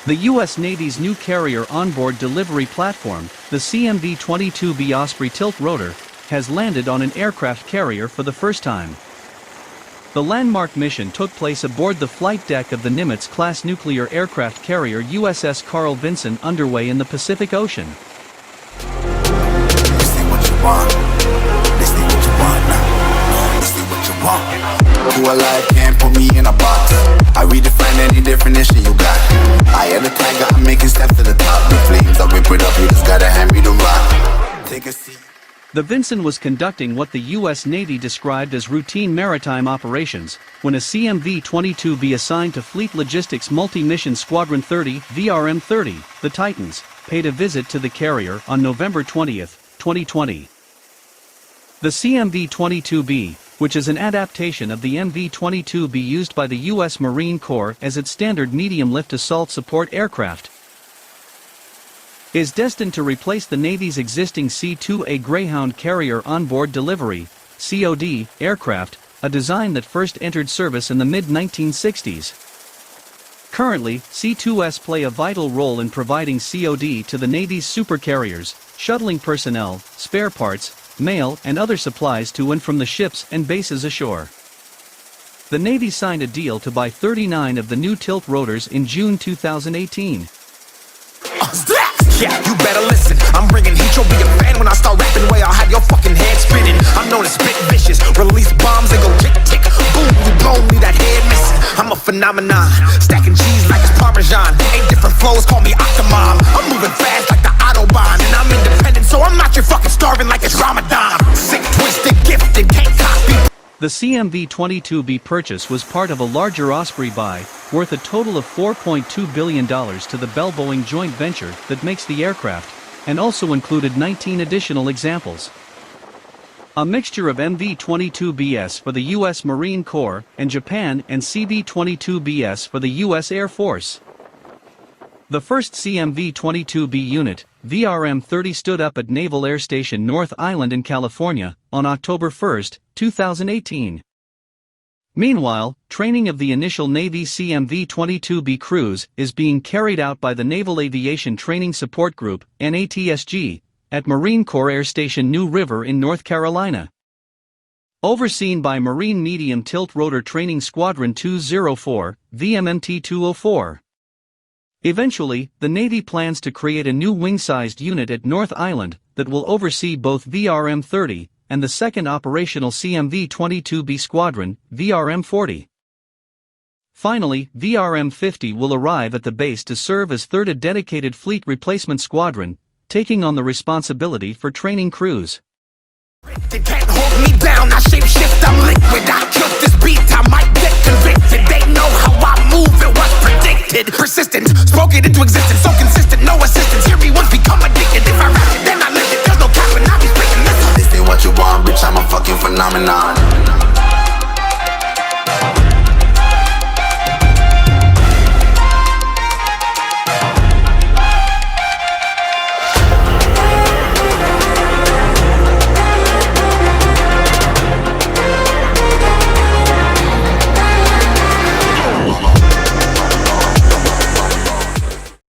The U.S. Navy's new carrier onboard delivery platform, the CMV-22B Osprey tilt-rotor, has landed on an aircraft carrier for the first time. The landmark mission took place aboard the flight deck of the Nimitz-class nuclear aircraft carrier USS Carl Vinson, underway in the Pacific Ocean. Who alive can't put me in a box. I redefine any definition you got. I am the tiger, I'm making steps to the top. The flames, I whip it up, you just gotta hand me the rock. Take a seat. The Vinson was conducting what the U.S. Navy described as routine maritime operations, when a CMV-22B assigned to Fleet Logistics Multi-Mission Squadron 30, VRM-30, the Titans, paid a visit to the carrier on November 20, 2020. The CMV-22B, which is an adaptation of the MV-22B used by the U.S. Marine Corps as its standard medium-lift assault support aircraft, is destined to replace the Navy's existing C-2A Greyhound carrier onboard delivery (COD) aircraft, a design that first entered service in the mid-1960s. Currently, C-2S play a vital role in providing COD to the Navy's supercarriers, shuttling personnel, spare parts, mail and other supplies to and from the ships and bases ashore. The Navy signed a deal to buy 39 of the new tilt rotors in June 2018. Yeah, you better listen. I'm bringing heat, you'll be a fan when I start rapping. Way I'll have your fucking head spinning. I'm known as spit vicious. Release bombs and go tick tick. Boom, you blow me that head missing. I'm a phenomenon. Stacking cheese like it's Parmesan. 8 different flows, call me Octomom. I'm moving fast like the Autobahn. And I'm independent, so I'm not your fucking starving like it's Ramadan. Sick, twisted, gifted, can't copy. The CMV-22B purchase was part of a larger Osprey buy, worth a total of $4.2 billion to the Bell-Boeing joint venture that makes the aircraft, and also included 19 additional examples. A mixture of MV-22BS for the U.S. Marine Corps and Japan and CV-22BS for the U.S. Air Force. The first CMV-22B unit, VRM-30, stood up at Naval Air Station North Island in California on October 1, 2018. Meanwhile, training of the initial Navy CMV-22B crews is being carried out by the Naval Aviation Training Support Group, NATSG, at Marine Corps Air Station New River in North Carolina. Overseen by Marine Medium Tilt Rotor Training Squadron 204, VMMT-204. Eventually, the Navy plans to create a new wing-sized unit at North Island that will oversee both VRM-30 and the second operational CMV-22B squadron, VRM-40. Finally, VRM-50 will arrive at the base to serve as third, a dedicated fleet replacement squadron, taking on the responsibility for training crews. They can't hold me down, I shape shift, I'm liquid. I killed this beat, I might get convicted. They know how I move, it was predicted. Persistent, spoke it into existence.